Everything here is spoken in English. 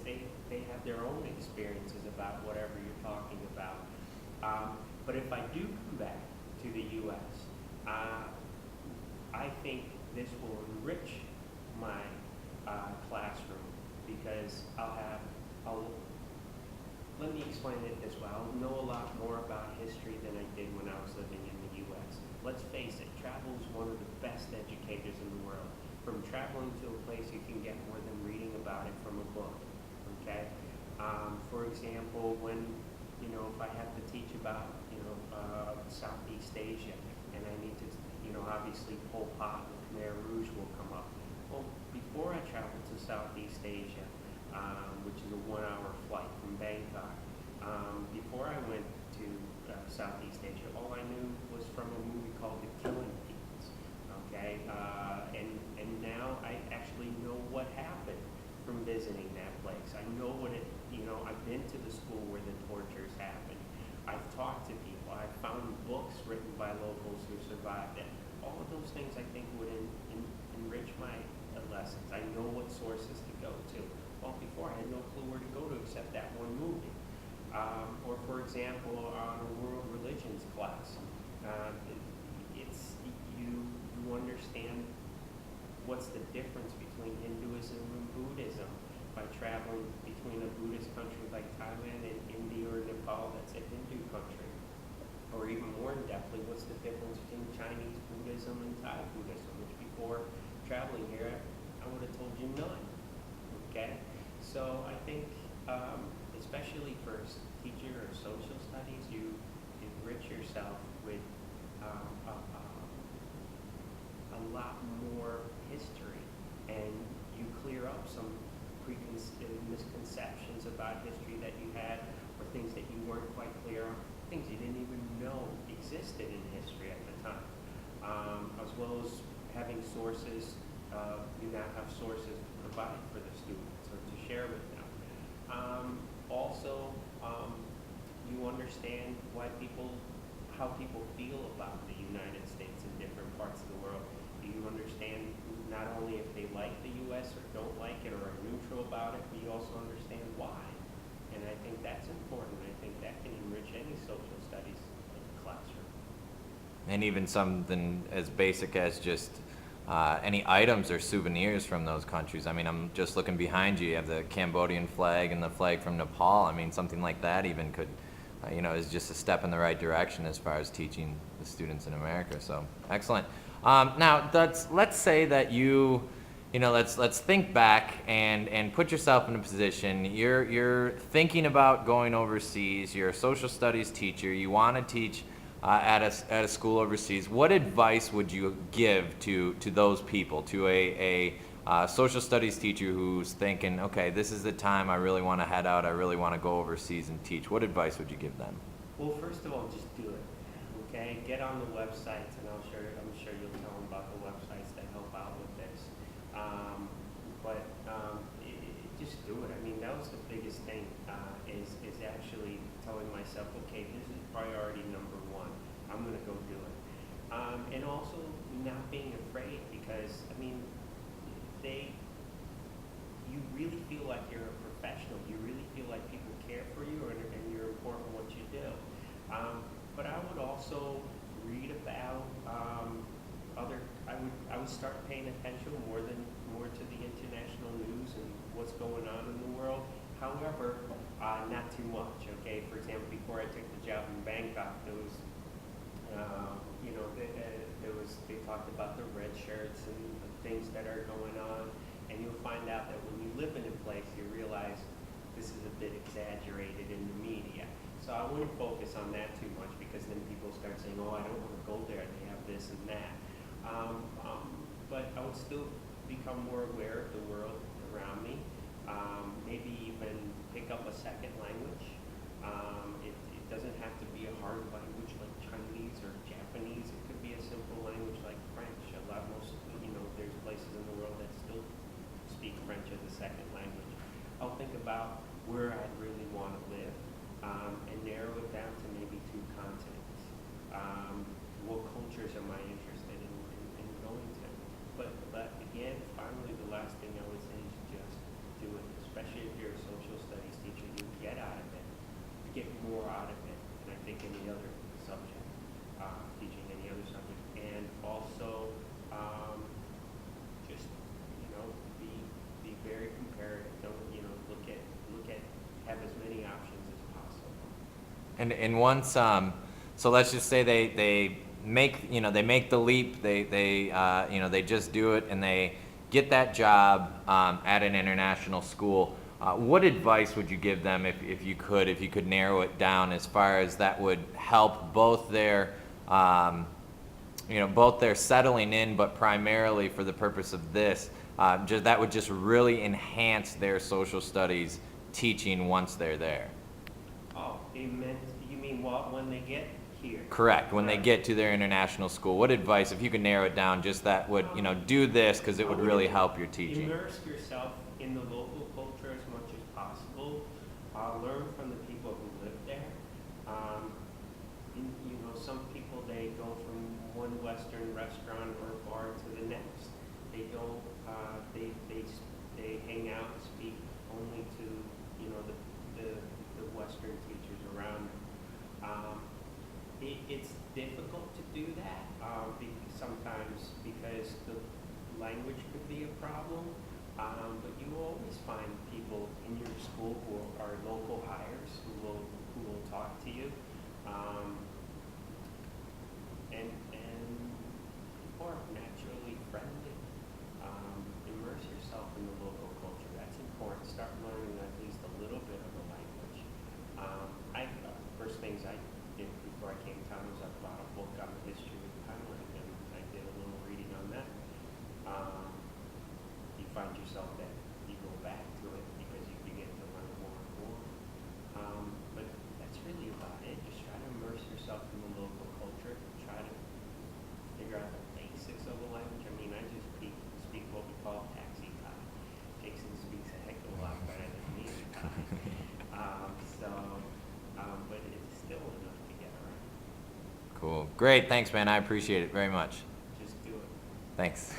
they have their own experiences about whatever you're talking about. But if I do come back to the U.S., I think this will enrich my classroom because I'll let me explain it this way. I'll know a lot more about history than I did when I was living in the U.S. Let's face it, travel is one of the best educators in the world. From traveling to a place, you can get more than reading about it from a book, okay? For example, if I have to teach about, Southeast Asia, and I need to, obviously Pol Pot and Khmer Rouge will come up. Well, before I traveled to Southeast Asia, which is a 1-hour flight from Bangkok, before I went to Southeast Asia, all I knew was from a movie called The Killing Fields, okay? And now I actually know what happened from visiting that place. I know I've been to the school where the tortures happened. I've talked to people. I've found books written by locals who survived it. All of those things I think would enrich my lessons. I know what sources to go to. Well, before I had no clue where to go to except that one movie. Or for example, on a world religions class, you understand what's the difference between Hinduism and Buddhism by traveling between a Buddhist country like Thailand and India or Nepal that's a Hindu country. Or even more in-depthly, what's the difference between Chinese Buddhism and Thai Buddhism, which before traveling here, I would have told you none, okay? So I think, especially for a teacher or social studies, you enrich yourself with a lot more history, and you clear up some misconceptions about history that you had, or things that you weren't quite clear on, things you didn't even know existed in history at the time, as well as having sources. You now have sources to provide for the students or to share with them. Also, you understand how people feel about the United States in different parts of the world. You understand not only if they like the U.S. or don't like it or are neutral about it, but you also understand why. And I think that's important. I think that can enrich any social studies classroom. And even something as basic as just any items or souvenirs from those countries. I mean, I'm just looking behind you. You have the Cambodian flag and the flag from Nepal. I mean, something like that even could, is just a step in the right direction as far as teaching the students in America. So, excellent. Now, let's say that let's think back and put yourself in a position. You're thinking about going overseas. You're a social studies teacher. You want to teach at a school overseas. What advice would you give to those people, to a social studies teacher who's thinking, okay, this is the time I really want to head out. I really want to go overseas and teach. What advice would you give them? Well, first of all, just do it. Okay, get on the websites, and I'm sure you'll tell them about the websites that help out with this. Just do it. I mean, that was the biggest thing, is actually telling myself, okay, this is priority number one. I'm going to go do it. And also not being afraid, because, I mean, you really feel like you're a professional. You really feel like people care for you, and you're important in what you do. But I would also read about I would start paying attention more to the international news and what's going on in the world. However, not too much. Okay, for example, before I took the job in Bangkok, there was they talked about the red shirts and the things that are going on, and you'll find out that when you live in a place, you realize this is a bit exaggerated in the media. So I wouldn't focus on that too much, because then people start saying, oh, I don't want to go there, they have this and that. But I would still become more aware of the world around me. Maybe even pick up a second language. It doesn't have to be a hard language like Chinese or Japanese. It could be a simple language like French. There's places in the world that still speak French as a second language. I'll think about where I'd really want to live, and narrow it down to maybe 2 continents. What cultures am I interested in going to? But again, finally, the last thing I would say is just do it, especially if you're a social any other subject, teaching any other subject, and also just be very comparative. Don't look at have as many options as possible. And once, so let's just say they make, they make the leap, they just do it and they get that job at an international school. What advice would you give them if you could narrow it down as far as that would help both their, both their settling in, but primarily for the purpose of this, that would just really enhance their social studies teaching once they're there? Oh, you mean when they get here? Correct. When they get to their international school, what advice, if you could narrow it down, just that would, do this because it would really help your teaching? Immerse yourself in the local culture as much as possible. Learn from the people who live there. Some people, they go from one Western restaurant or bar to the next. They don't. They hang out, speak only to the Western teachers around them. It's difficult to do that sometimes because the language could be a problem, but you will always find people in your school who are local hires who will talk to you, and people are naturally friendly. Immerse yourself in the local culture. That's important. Start learning at least a little bit of the language. First things I did before I came to town was I bought a book on the history of Thailand, and I did a little reading on that. You find yourself that you go back to it because you begin to learn more and more. But that's really about it. Just try to immerse yourself in the local culture. Try to figure out the basics of the language. I mean, I just speak what we call taxi Thai. Jason speaks a heck of a lot better than me in Thai. But it's still enough to get around. Cool. Great. Thanks, man. I appreciate it very much. Just do it. Thanks.